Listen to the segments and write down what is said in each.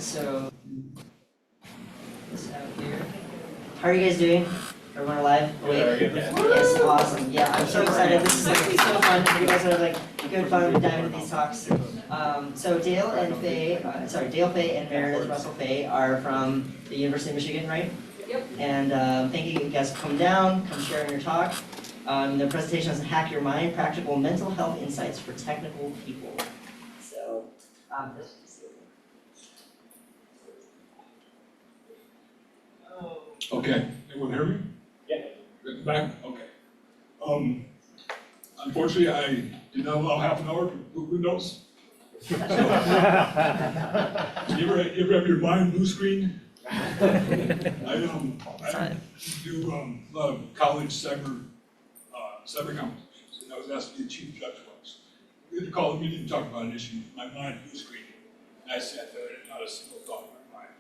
So this out here. How are you guys doing? Everyone alive? Awake? Yes, awesome. Yeah, I'm so excited. This is going to be so fun. You guys are like good fun to dive into these talks. So Dale and Faye, Dale Faye and Meredith Russell Faye are from the University of Michigan, right? Yep. And thank you guys for coming down, come sharing your talk. The presentation is Hack Your Mind, Practical Mental Health Insights for Technical People. So, this Okay, everyone hear me? Yeah. Back? Okay. Unfortunately, I did not allow half an hour to move windows. You ever have your mind blue screen? I do a lot of college cyber competitions, and I was asked to be a chief judge once. We had to call a meeting to talk about an issue. My mind blue screen, and I sat there and not a single thought in my mind.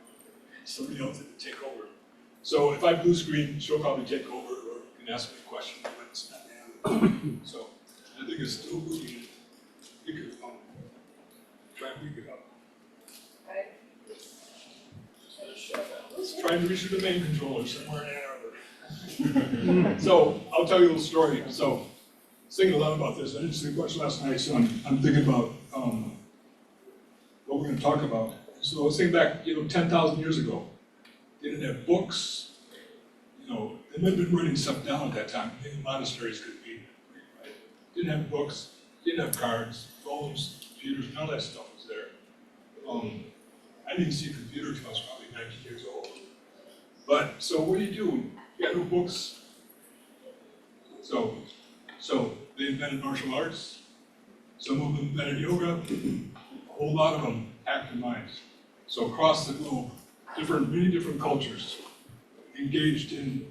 Somebody else had to take over. So if I blue screen, she'll probably take over, or you can ask me a question, but it's not happening. So I think it's still moving. We could try and pick it up. Trying to reach the domain controller somewhere in Ann Arbor. So I'll tell you a little story. So I was thinking a lot about this. I didn't sleep much last night, so I'm thinking about what we're going to talk about. So I was thinking back, 10,000 years ago. They didn't have books, they might have been writing stuff down at that time. Maybe monasteries could be, right? Didn't have books, didn't have cards, phones, computers, none of that stuff was there. I didn't see a computer until I was probably 19 years old. But, so what do? You got no books. So they invented martial arts, some of them invented yoga, a whole lot of them hacked their minds. So across the globe, many different cultures engaged in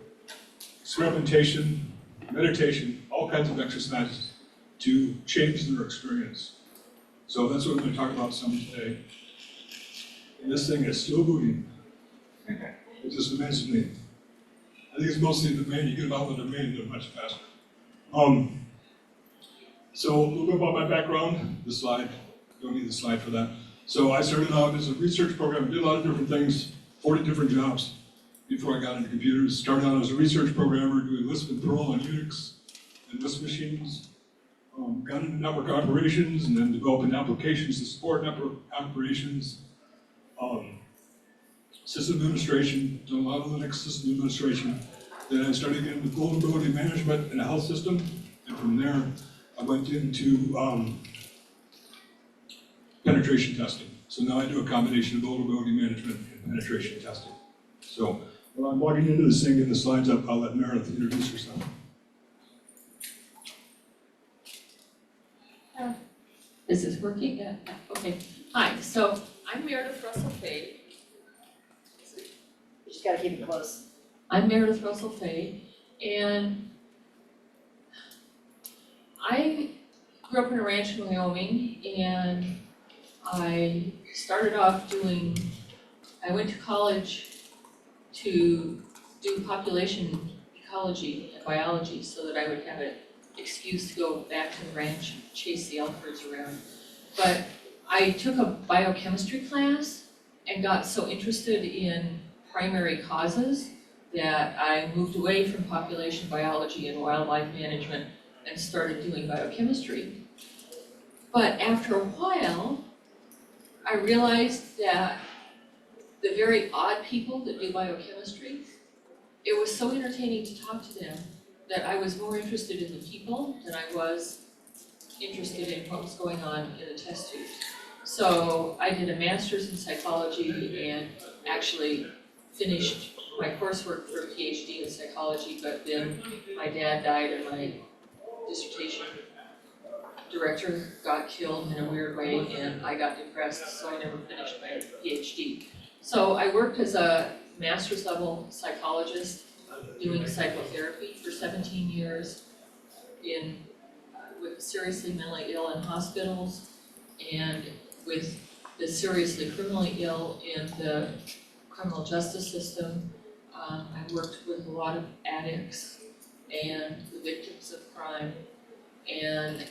experimentation, meditation, all kinds of exercises to change their experience. So that's what I'm going to talk about some today. And this thing is still moving. It just amazes me. I think it's mostly the domain. You get them out of the domain, they're much faster. So a little bit about my background. The slide, don't need the slide for that. So I started out as a research program, did a lot of different things, 40 different jobs before I got into computers. Started out as a research programmer doing Lisp and Perl on Unix and Lisp machines. Got into network operations and then developing applications to support network operations. System administration, done a lot of Linux system administration. Then I started getting into vulnerability management in a health system. And from there, I went into penetration testing. So now I do a combination of vulnerability management and penetration testing. So when I'm logging into this thing, getting the slides up, I'll let Meredith introduce herself. Is this working? Yeah, okay. Hi, so I'm Meredith Russell Faye. You just gotta keep it close. I'm Meredith Russell Faye, and I grew up in a ranch in Wyoming, and I started off I went to college to do population ecology and biology so that I would have an excuse to go back to the ranch and chase the elk herds around. But I took a biochemistry class and got so interested in primary causes that I moved away from population biology and wildlife management and started doing biochemistry. But after a while, I realized that the very odd people that do biochemistry, it was so entertaining to talk to them that I was more interested in the people than I was interested in what was going on in the test tube. So I did a master's in psychology and actually finished my coursework for a PhD in psychology, but then my dad died and my dissertation director got killed in a weird way and I got depressed, so I never finished my PhD. So I worked as a master's level psychologist doing psychotherapy for 17 years with seriously mentally ill in hospitals and with the seriously criminally ill in the criminal justice system. I worked with a lot of addicts and the victims of crime and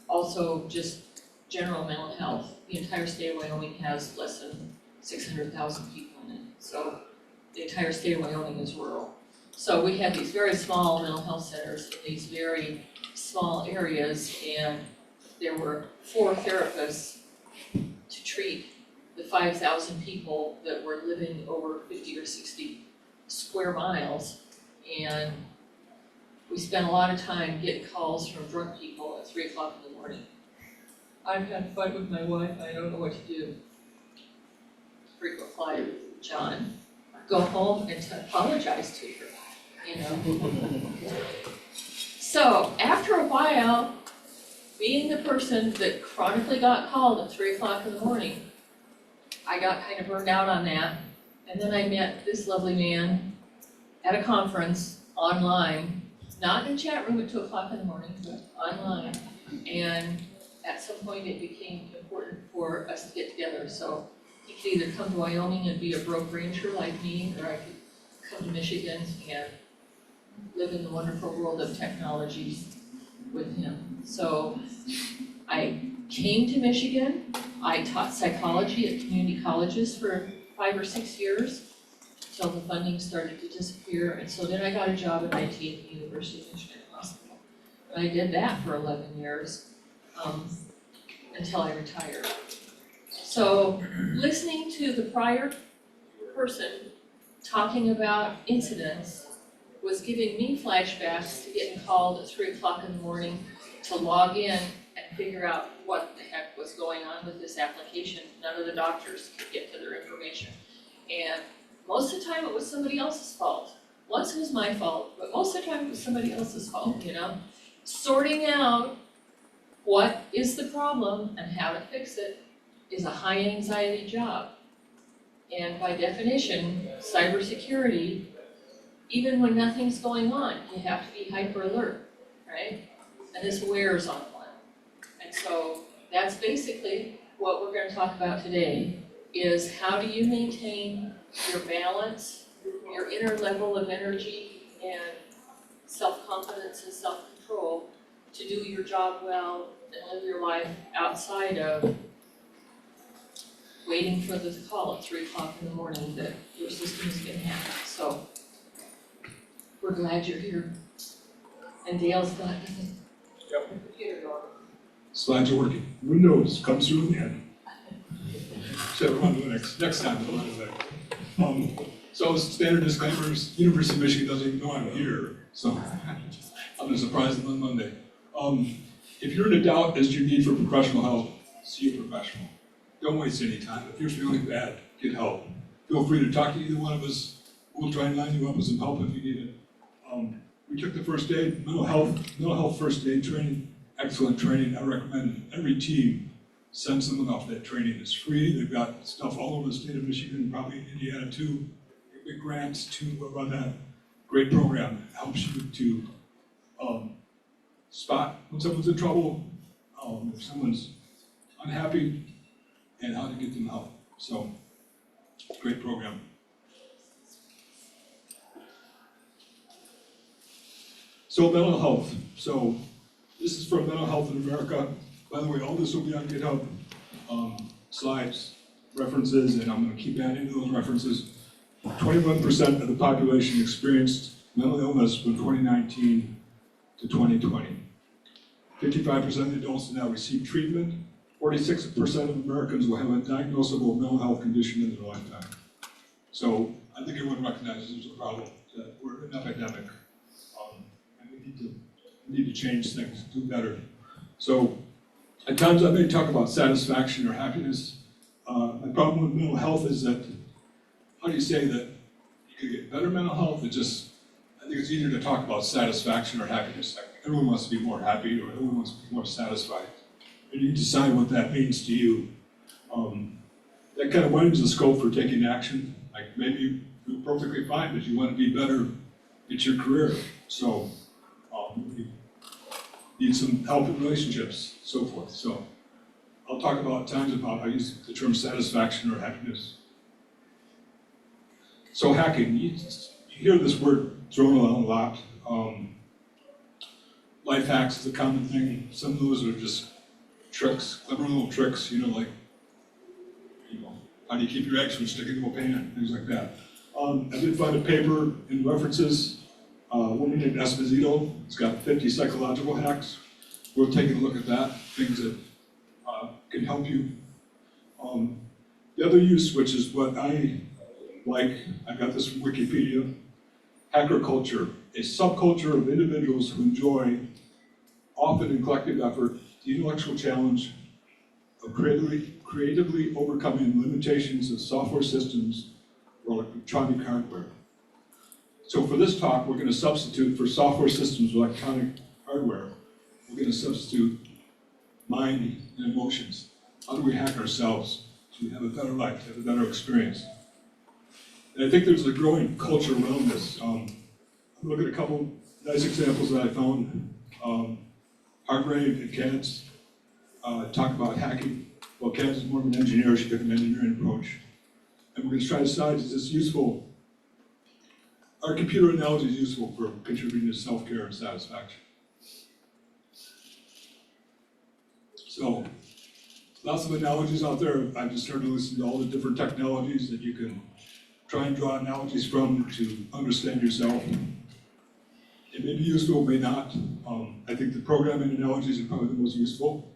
also just general mental health the entire state of Wyoming has less than 600,000 people in it. So the entire state of Wyoming is rural. So we had these very small mental health centers in these very small areas, and there were 4 therapists to treat the 5,000 people that were living over 50 or 60 square miles. And we spent a lot of time getting calls from drunk people at 3 o'clock in the morning. I've had a fight with my wife, I don't know what to do. Frequent flyer, John, go home and apologize to her, you know? So after a while, being the person that chronically got called at 3 o'clock in the morning, I got kind of burned out on that. And then I met this lovely man at a conference online, not in a chat room at 2 o'clock in the morning, but online. And at some point it became important for us to get together. So he could either come to Wyoming and be a broke ranger like me, or I could come to Michigan and live in the wonderful world of technology with him. So I came to Michigan. I taught psychology at community colleges for 5 or 6 years until the funding started to disappear. And so then I got a job at IT at the University of Michigan Hospital. And I did that for 11 years until I retired. So listening to the prior person talking about incidents was giving me flashbacks to getting called at 3 o'clock in the morning to log in and figure out what the heck was going on with this application. None of the doctors could get to their information. And most of the time it was somebody else's fault. Once it was my fault, but most of the time it was somebody else's fault, you know? Sorting out what is the problem and how to fix it is a high anxiety job. And by definition, cybersecurity, even when nothing's going on, you have to be hyper alert, right? And this wears on one. And so that's basically what we're going to talk about today, is how do you maintain your balance, your inner level of energy and self-confidence and self-control to do your job well and live your life outside of waiting for the call at 3 o'clock in the morning that your system is going to happen. So we're glad you're here. And Dale's glad to see the computer going. Slides are working. Windows comes through in the end. Should have run to the next time. We'll run to that. So standard disclaimers, University of Michigan doesn't even know I'm here, so I'm gonna surprise them on Monday. If you're in a doubt as to your need for professional help, see a professional. Don't waste any time. If you're feeling bad, get help. Feel free to talk to either one of us. We'll try and line you up with some help if you need it. We took the first aid, mental health first aid training, excellent training. I recommend every team send someone off that training. It's free. They've got stuff all over the state of Michigan, probably in Indiana too. Big grants to run that. Great program. It helps you to spot when someone's in trouble, if someone's unhappy, and how to get them help. So, great program. So mental health. So this is from Mental Health in America. By the way, all this will be on GitHub. Slides, references, and I'm going to keep adding to those references. 21% of the population experienced mental illness from 2019 to 2020. 55% of adults now receive treatment. 46% of Americans will have a diagnosable mental health condition in their lifetime. So I think everyone recognizes there's a problem, that we're an epidemic. And we need to change things, do better. So at times I may talk about satisfaction or happiness. My problem with mental health is that, how do you say that you could get better mental health? I think it's easier to talk about satisfaction or happiness. Like everyone wants to be more happy or everyone wants to be more satisfied. And you decide what that means to you. That kind of widens the scope for taking action. Like maybe you're perfectly fine, but you want to be better at your career. So you need some help in relationships, so forth. So I'll talk about times about I use the term satisfaction or happiness. So hacking, you hear this word thrown around a lot. Life hacks is a common thing. Some of those are just tricks, clever little tricks, like How do you keep your eggs from sticking to a pan, things like that. I did find a paper in references, a woman named Esposito. It's got 50 psychological hacks. We're taking a look at that, things that can help you. The other use, which is what I like, I got this from Wikipedia, hacker culture, a subculture of individuals who enjoy, often in collective effort, the intellectual challenge of creatively overcoming limitations of software systems or electronic hardware. So for this talk, we're going to substitute for software systems, electronic hardware, we're going to substitute mind and emotions. How do we hack ourselves to have a better life, have a better experience? And I think there's a growing culture around this. Look at a couple nice examples that I found. Hargrave and Katz talk about hacking. Well, Katz is more of an engineer, she took an engineering approach. And we're going to try to decide, is this useful? Our computer analogy is useful for contributing to self-care and satisfaction. So, lots of analogies out there. I've just started to listen to all the different technologies that you can try and draw analogies from to understand yourself. It may be useful, it may not. I think the programming analogies are probably the most useful.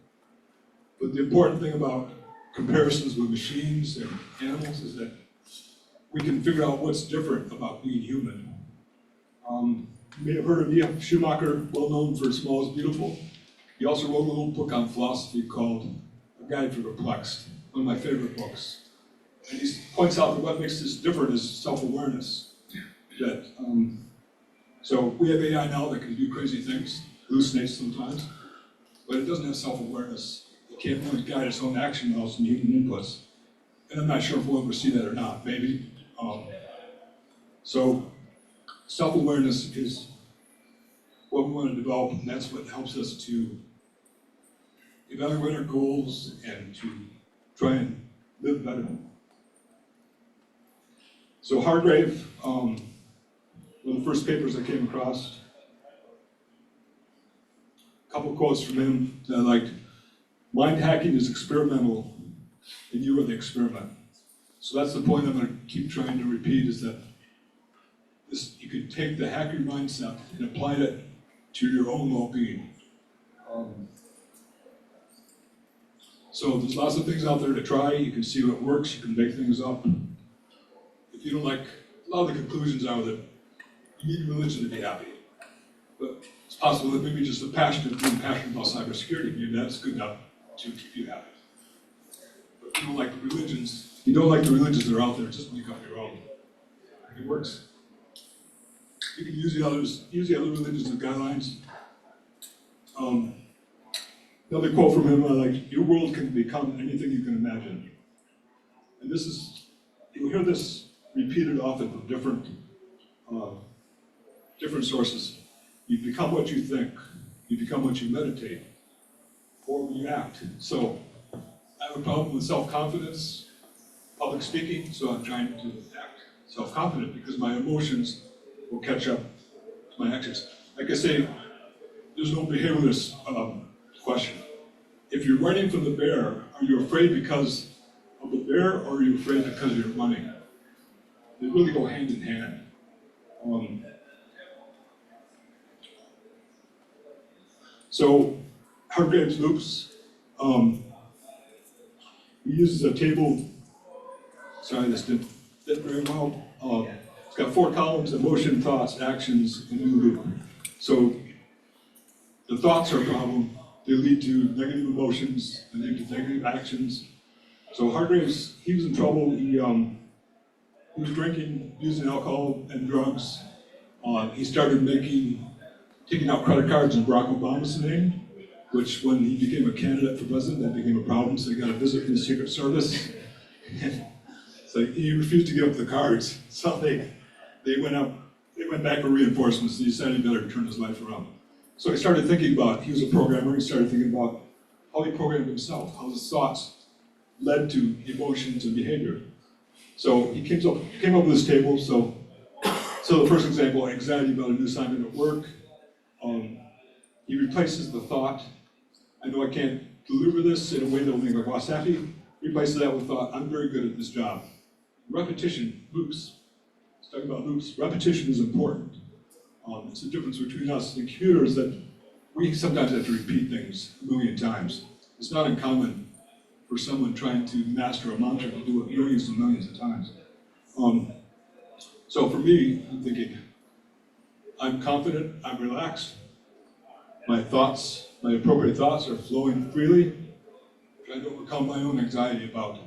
But the important thing about comparisons with machines and animals is that we can figure out what's different about being human. You may have heard of E.F. Schumacher, well known for Small is Beautiful. He also wrote a little book on philosophy called A Guide for the Perplexed, one of my favorite books. And he points out that what makes this different is self-awareness. That, so we have AI now that can do crazy things, hallucinates sometimes, but it doesn't have self-awareness. It can't really guide its own action without some human inputs. And I'm not sure if we'll ever see that or not, maybe. So self-awareness is what we want to develop, and that's what helps us to evaluate our goals and to try and live better. So Hargrave, one of the first papers I came across, a couple quotes from him that I liked. Mind hacking is experimental, and you are the experiment. So that's the point I'm going to keep trying to repeat, is that you could take the hacking mindset and apply it to your own well-being. So there's lots of things out there to try. You can see what works, you can make things up. If you don't like, a lot of the conclusions are that you need religion to be happy. But it's possible that maybe just being passionate about cybersecurity, maybe that's good enough to keep you happy. But if you don't like the religions, you don't like the religions that are out there, just make up your own. It works. You can use the other religions as guidelines. Another quote from him, I like, your world can become anything you can imagine. And this is, you'll hear this repeated often from different sources. You become what you think, you become what you meditate, or when you act. So I have a problem with self-confidence, public speaking, so I'm trying to act self-confident because my emotions will catch up to my actions. Like I say, there's no behavioralist question. If you're running from the bear, are you afraid because of the bear, or are you afraid because you're running? They really go hand in hand. So Hargrave's loops, he uses a table. Sorry, this didn't fit very well. It's got 4 columns: emotion, thoughts, actions, and new loop. So the thoughts are a problem. They lead to negative emotions, they lead to negative actions. So Hargrave's, he was in trouble. He was drinking, using alcohol and drugs. He started taking out credit cards in Barack Obama's name, which when he became a candidate for president, that became a problem. So he got a visit from the Secret Service. So he refused to give up the cards. So they went back for reinforcements. He decided he better turn his life around. So he started thinking about, he was a programmer, he started thinking about how he programmed himself, how his thoughts led to emotions and behavior. So he came up with this table. So the first example, anxiety about a new assignment at work. He replaces the thought, I know I can't deliver this in a way that will make my boss happy. replace that with thought, I'm very good at this job. Repetition, loops. Let's talk about loops. Repetition is important. It's the difference between us and computers that we sometimes have to repeat things a million times. It's not uncommon for someone trying to master a mantra to do it millions and millions of times. So for me, I'm thinking, I'm confident, I'm relaxed, my thoughts, my appropriate thoughts are flowing freely, trying to overcome my own anxiety about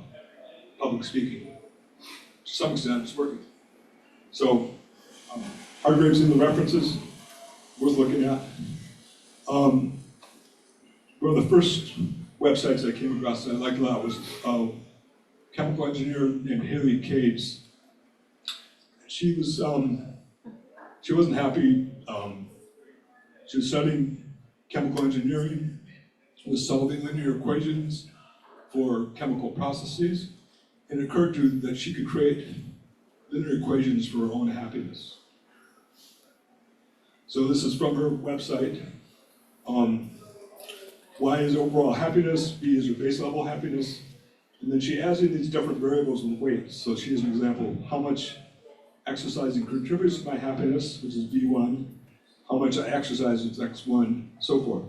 public speaking. To some extent, it's working. So, Hargrave's in the references, worth looking at. One of the first websites I came across that I liked a lot was a chemical engineer named Haley Cades. She wasn't happy. She was studying chemical engineering, was solving linear equations for chemical processes, and it occurred to her that she could create linear equations for her own happiness. So this is from her website. Y is overall happiness, B is her base level happiness, and then she adds in these different variables with weights. So she has an example, how much exercising contributes to my happiness, which is B1, how much I exercise is X1, so forth.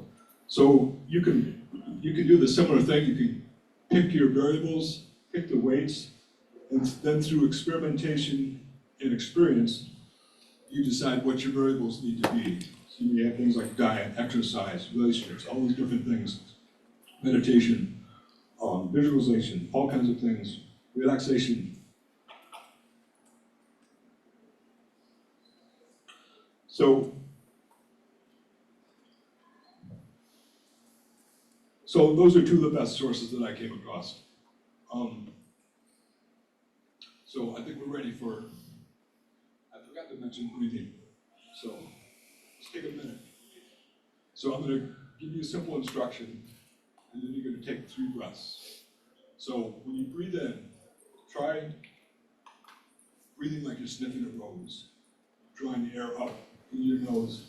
So you can do the similar thing. You can pick your variables, pick the weights, and then through experimentation and experience, you decide what your variables need to be. So you have things like diet, exercise, relationships, all these different things, meditation, visualization, all kinds of things, relaxation. So those are two of the best sources that I came across. So I think we're ready for, I forgot to mention breathing. So let's take a minute. So I'm gonna give you a simple instruction, and then you're gonna take 3 breaths. So when you breathe in, try breathing like you're sniffing a rose, drawing the air up in your nose,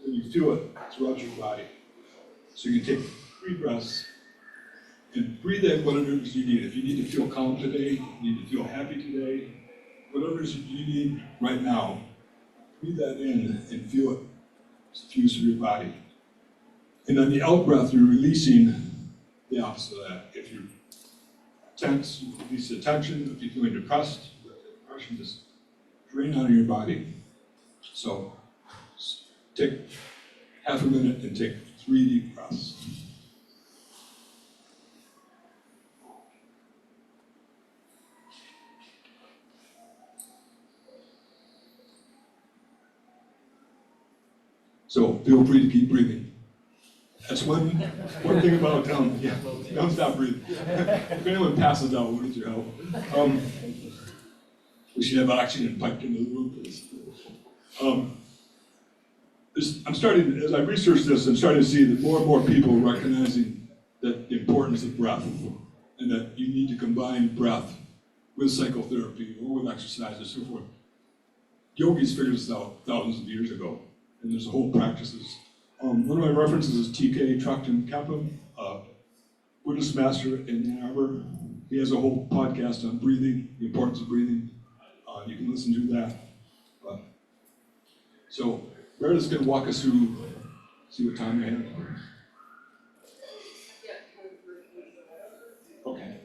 and you feel it throughout your body. So you take 3 breaths and breathe in whatever it is you need. If you need to feel calm today, you need to feel happy today, whatever it is you need right now, breathe that in and feel it suffuse through your body. And on the out breath, you're releasing the opposite of that. If you're tense, you release the tension. If you're feeling depressed, let the depression just drain out of your body. So take half a minute and take 3 deep breaths. So feel free to keep breathing. That's one thing about, don't stop breathing. If anyone passes out, we need your help. We should have oxygen piped into the room for this. I'm starting, as I research this, I'm starting to see that more and more people are recognizing that the importance of breath, and that you need to combine breath with psychotherapy or with exercise and so forth. Yogis figured this out thousands of years ago, and there's whole practices. One of my references is T.K. Trukton Kepam, Buddhist master in Ann Arbor. He has a whole podcast on breathing, the importance of breathing. You can listen to that. So Meredith's going to walk us through, see what time we have. Okay.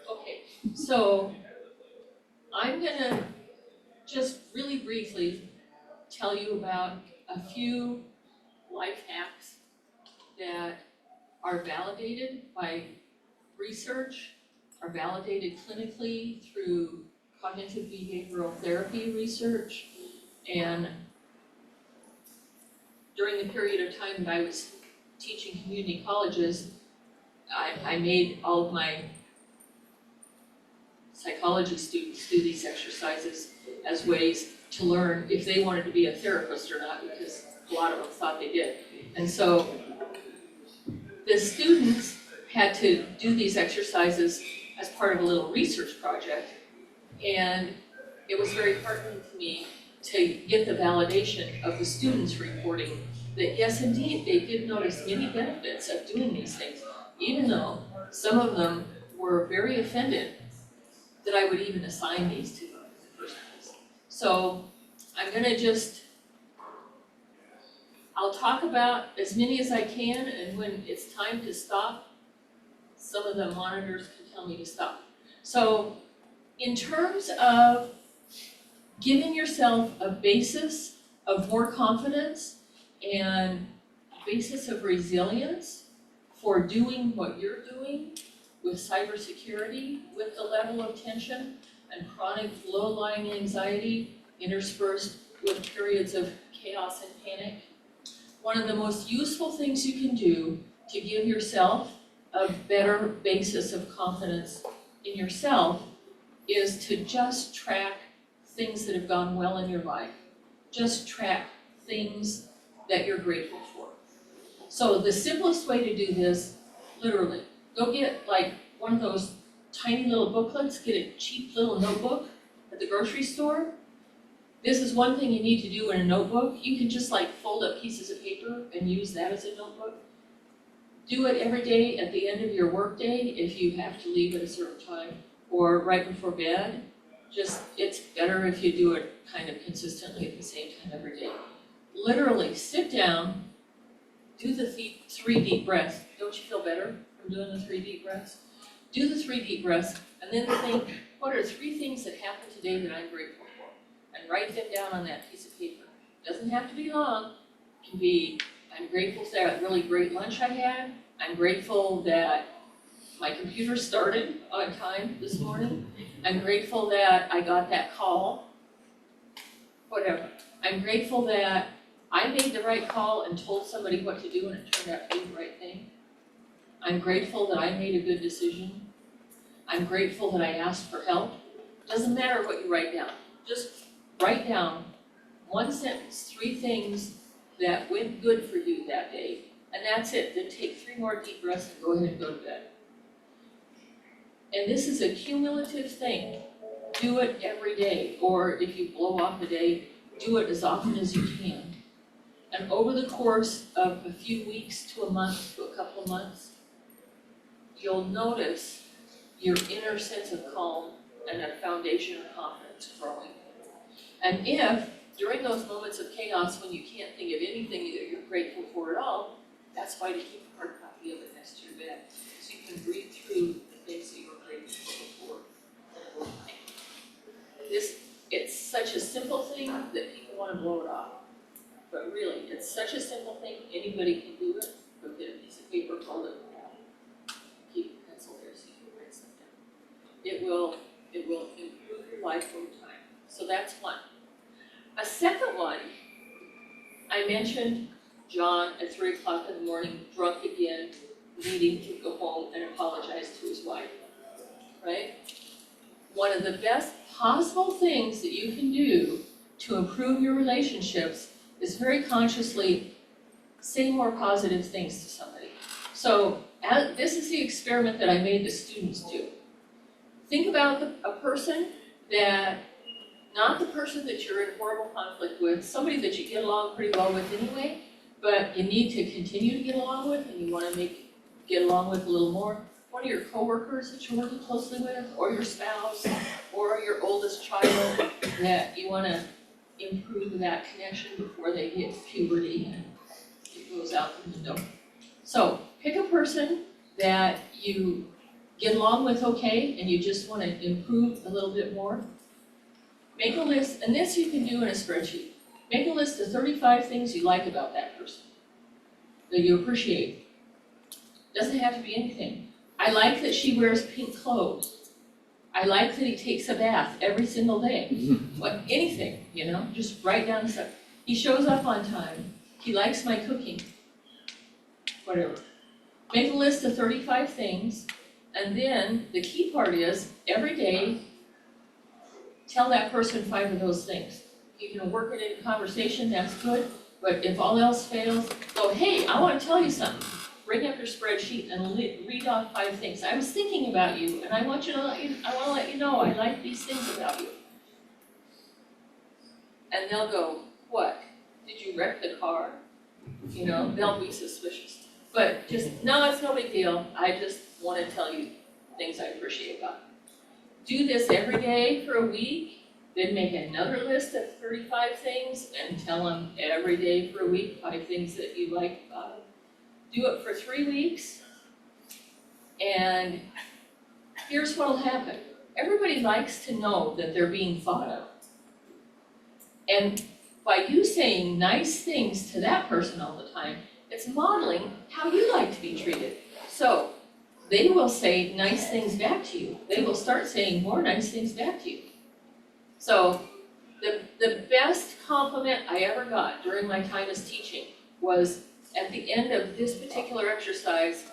Okay, so I'm gonna just really briefly tell you about a few life hacks that are validated by research, are validated clinically through cognitive behavioral therapy research, and during the period of time that I was teaching community colleges, I made all of my psychology students do these exercises as ways to learn if they wanted to be a therapist or not, because a lot of them thought they did. And so the students had to do these exercises as part of a little research project, and it was very heartening to me to get the validation of the students reporting that yes, indeed, they did notice many benefits of doing these things, even though some of them were very offended that I would even assign these to them in the first place. So I'm gonna I'll talk about as many as I can, and when it's time to stop, some of the monitors can tell me to stop. So in terms of giving yourself a basis of more confidence and basis of resilience for doing what you're doing with cybersecurity, with the level of tension and chronic low-lying anxiety interspersed with periods of chaos and panic, one of the most useful things you can do to give yourself a better basis of confidence in yourself is to just track things that have gone well in your life. Just track things that you're grateful for. So the simplest way to do this, literally, go get like one of those tiny little booklets, get a cheap little notebook at the grocery store. This is one thing you need to do in a notebook. You can just like fold up pieces of paper and use that as a notebook. Do it every day at the end of your workday if you have to leave at a certain time, or right before bed. Just, it's better if you do it kind of consistently at the same time every day. Literally, sit down, do the 3 deep breaths. Don't you feel better from doing the 3 deep breaths? Do the 3 deep breaths, and then think, what are 3 things that happened today that I'm grateful for? And write them down on that piece of paper. Doesn't have to be long. It can be, I'm grateful for that really great lunch I had. I'm grateful that my computer started on time this morning. I'm grateful that I got that call. Whatever. I'm grateful that I made the right call and told somebody what to do and it turned out to be the right thing. I'm grateful that I made a good decision. I'm grateful that I asked for help. Doesn't matter what you write down. Just write down 1 sentence, 3 things that went good for you that day. And that's it. Then take 3 more deep breaths and go ahead and go to bed. And this is a cumulative thing. Do it every day, or if you blow off a day, do it as often as you can. And over the course of a few weeks to a month to a couple of months, you'll notice your inner sense of calm and a foundation of confidence growing. And if, during those moments of chaos when you can't think of anything that you're grateful for at all, that's why to keep a hard copy of it next to your bed, so you can read through the things that you were grateful for. It's such a simple thing that people want to blow it off. But really, it's such a simple thing, anybody can do it. Go get a piece of paper, hold it, keep a pencil there so you can write stuff down. It will improve your life over time. So that's one. A second one, I mentioned John at 3 o'clock in the morning, drunk again, needing to go home and apologize to his wife, right? One of the best possible things that you can do to improve your relationships is very consciously say more positive things to somebody. So this is the experiment that I made the students do. Think about a person that, not the person that you're in horrible conflict with, somebody that you get along pretty well with anyway, but you need to continue to get along with and you want to get along with a little more. One of your coworkers that you're working closely with, or your spouse, or your oldest child that you want to improve that connection before they hit puberty and it goes out the window. So pick a person that you get along with okay and you just want to improve a little bit more. Make a list, and this you can do in a spreadsheet. Make a list of 35 things you like about that person, that you appreciate. Doesn't have to be anything. I like that she wears pink clothes. I like that he takes a bath every single day. What, anything, just write down stuff. He shows up on time. He likes my cooking. Whatever. Make a list of 35 things, and then the key part is every day tell that person 5 of those things. You can work it in a conversation, that's good, but if all else fails, go, hey, I want to tell you something. Bring up your spreadsheet and read off 5 things. I was thinking about you, and I want to let you know I like these things about you. And they'll go, what? Did you wreck the car? You know, they'll be suspicious. But just, no, it's no big deal. I just want to tell you things I appreciate about it. Do this every day for a week, then make another list of 35 things and tell them every day for a week 5 things that you like about it. Do it for 3 weeks, and here's what'll happen. Everybody likes to know that they're being thought of. And by you saying nice things to that person all the time, it's modeling how you like to be treated. So they will say nice things back to you. They will start saying more nice things back to you. So the best compliment I ever got during my time as teaching was at the end of this particular exercise,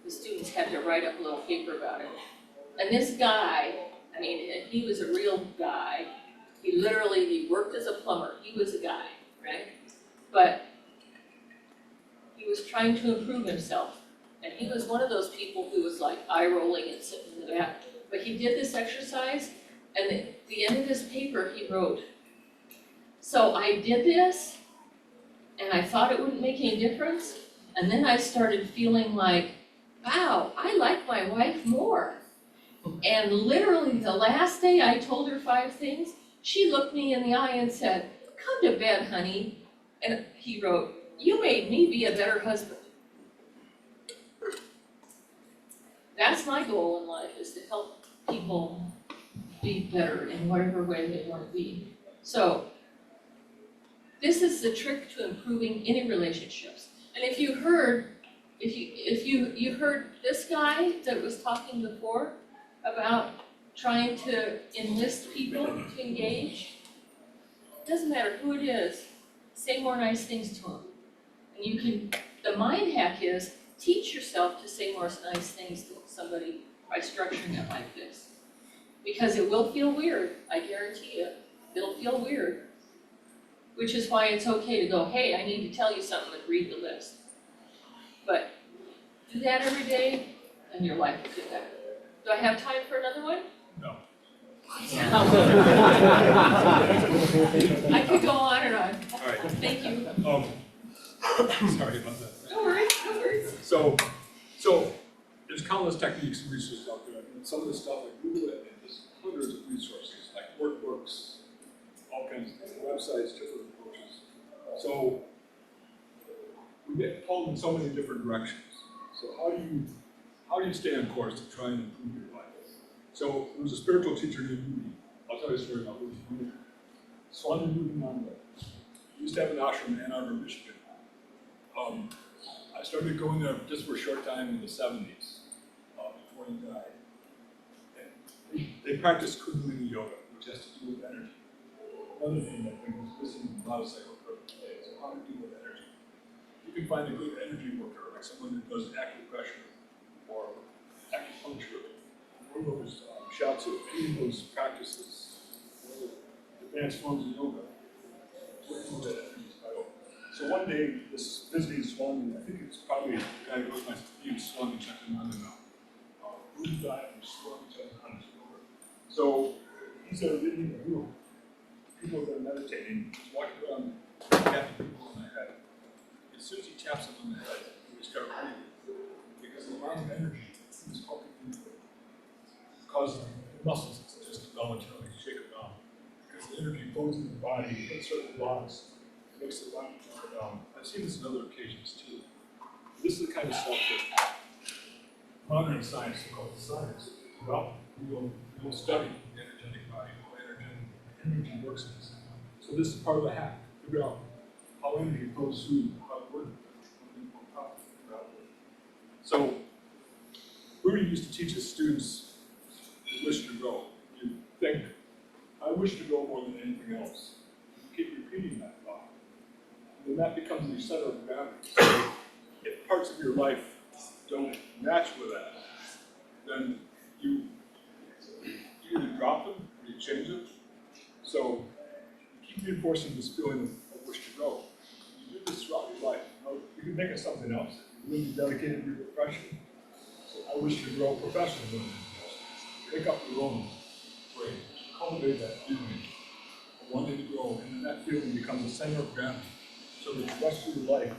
the students had to write up a little paper about it. And this guy, I mean, he was a real guy. He worked as a plumber. He was a guy, right? But he was trying to improve himself. And he was one of those people who was like eye rolling and sitting in the back. But he did this exercise, and at the end of his paper, he wrote, "So I did this, and I thought it wouldn't make any difference. And then I started feeling like, wow, I like my wife more. And literally the last day I told her 5 things, she looked me in the eye and said, 'Come to bed, honey.' And he wrote, 'You made me be a better husband.'" That's my goal in life, is to help people be better in whatever way they want to be. So this is the trick to improving any relationships. And if you heard this guy that was talking before about trying to enlist people to engage, it doesn't matter who it is, say more nice things to them. And the mind hack is, teach yourself to say more nice things to somebody by structuring it like this. Because it will feel weird, I guarantee you, it'll feel weird. Which is why it's okay to go, hey, I need to tell you something, and read the list. But do that every day, and your life will get better. Do I have time for another one? No. I could go on and on. All right. Thank you. Sorry about that. Don't worry, no worries. So there's countless techniques and resources out there. And some of the stuff, like Google it, and there's hundreds of resources, like workbooks, all kinds of things, websites, different approaches. So we get pulled in so many different directions. So how do you stay on course to try and improve your life? So there was a spiritual teacher named Moody. I'll tell you a story about Moody. Swami Moody. He used to have an ashram in Ann Arbor, Michigan. I started going there just for a short time in the 70s, before he died. And they practice Kundalini yoga, which has to do with energy. Another thing that I think is missing in a lot of psychotherapy today is how to deal with energy. You can find a good energy worker, like someone who does acupressure or acupuncture, or those shiatsu, any of those practices, or advanced forms of yoga, to improve that energy spiral. So one day, this visiting Swami, I think it's probably the guy who goes by name Swami Chaitanya now. Buddha died and Swami Chaitanya took over. So he's there leading a group. People that are meditating, he's walking around tapping people on the head. As soon as he taps them on the head, they start breathing. Because the amount of energy is pumping into it causes the muscles to just voluntarily shake them down. Because the energy goes into the body, it hits certain blocks, it makes the body jump down. I've seen this on other occasions too. This is the kind of stuff that modern science, called science, well, we'll study the energetic body, how energy works in this. So this is part of the hack. Figure out how energy goes through, how it works. So Rudy used to teach his students who wish to grow. You think, I wish to grow more than anything else. You keep repeating that thought. And then that becomes your center of gravity. So if parts of your life don't match with that, then you either drop them or you change them. So you keep reinforcing this feeling of wish to grow. You do this throughout your life. You can make it something else. You're really dedicated to your profession. So I wish to grow professionally. Make up your own way. Cultivate that feeling of wanting to grow, and then that feeling becomes a center of gravity. so that the rest of your life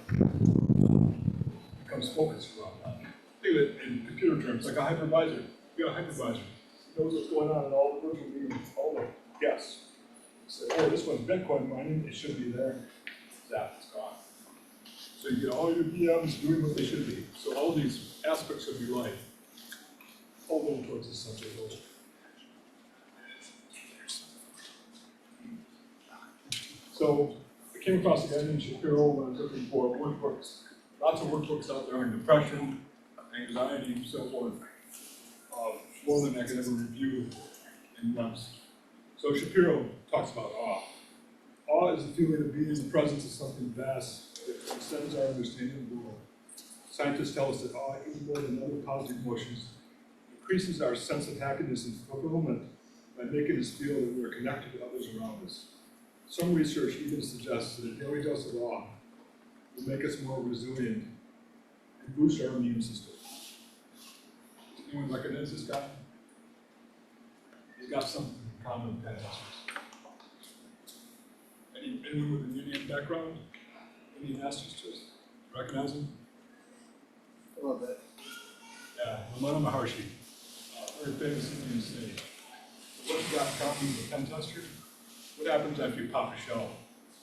becomes focused around that. Think of it in computer terms, like a hypervisor. You got a hypervisor. It knows what's going on in all the virtual meetings, all the guests. Say, oh, this one's Bitcoin mining, it should be there. Zap, it's gone. So you get all your PMs doing what they should be. So all these aspects of your life all go towards this subject goal. So I came across a guy named Shapiro when I was looking for workbooks. Lots of workbooks out there on depression, anxiety, and so forth. More than I could ever review in months. So Shapiro talks about awe. Awe is the feeling of being in the presence of something vast that transcends our understanding of the world. Scientists tell us that awe, even more than other positive emotions, increases our sense of happiness and fulfillment by making us feel that we are connected to others around us. Some research even suggests that a daily dose of awe will make us more resilient and boost our immune system. Anyone recognize this guy? He's got something in common with Ted Masters. Anyone with an Indian background? Indian ancestors? Recognize him? A little bit. Yeah, Ramana Maharshi, very famous Indian sage. So what's got in common with a pen tester? What happens after you pop a shell?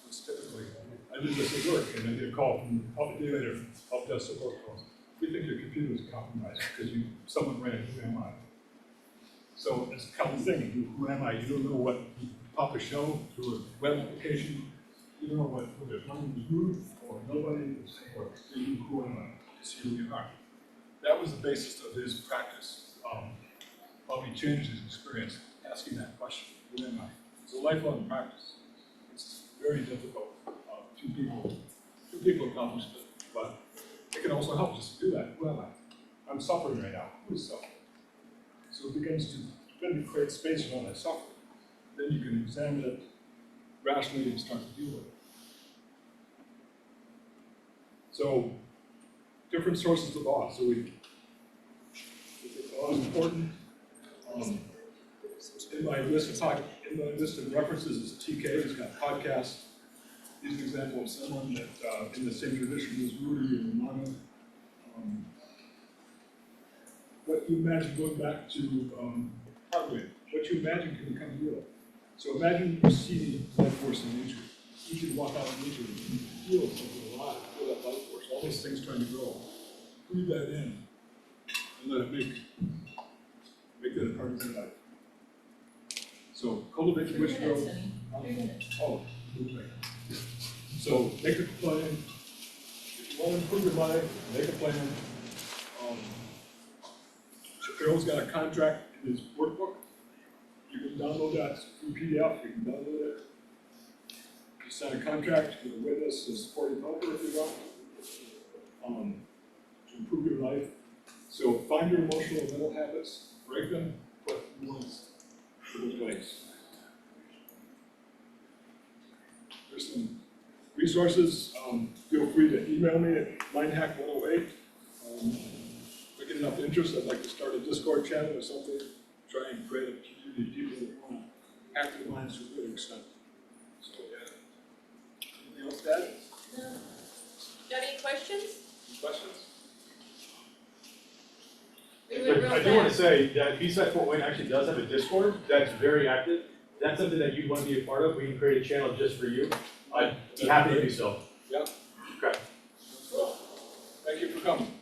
What's typically, I did this at work and I get a call from a day later, help desk support calls. We think your computer is compromised because someone ran who am I? So it's a common thing, you do who am I? You don't know what, you pop a shell through a web application, you don't know whether it's running the root or nobody, or you do who am I? To see who you are. That was the basis of his practice, how he changed his experience, asking that question, who am I? It's a lifelong practice. It's very difficult. Few people accomplish it, but it can also help us do that. Who am I? I'm suffering right now. Who is suffering? So it begins to create space around that suffering. Then you can examine it rationally and start to deal with it. So, different sources of awe. So awe is important. In my list of references is TK, who's got podcasts. He's an example of someone that in the same tradition as Rudy and Ramana. What you imagine going back to hardware, what you imagine can become real. So imagine you see life force in nature. You can walk out in nature and you feel something alive, feel that life force, all those things trying to grow. Breathe that in and let it make that a part of your life. So cultivate the wish to grow. 3 minutes, honey. 3 minutes. Oh, okay. So make a plan. If you want to improve your life, make a plan. Shapiro's got a contract in his workbook. You can download that through PDF. You can download it. You sign a contract with a witness, a supporting helper if you want, to improve your life. So find your emotional and mental habits, break them, put new ones in place. There's some resources. Feel free to email me at mindhack108. If I get enough interest, I'd like to start a Discord channel or something, try and create a community of people that want to hack their minds to a good extent. So, yeah. Anything else to add? No. Got any questions? Any questions? We went real I do want to fast. say that BSidesFW2024 actually does have a Discord that's very active. That's something that you'd want to be a part of. We can create a channel just for you. I'd be happy to do so. Yeah. Okay. Thank you for coming.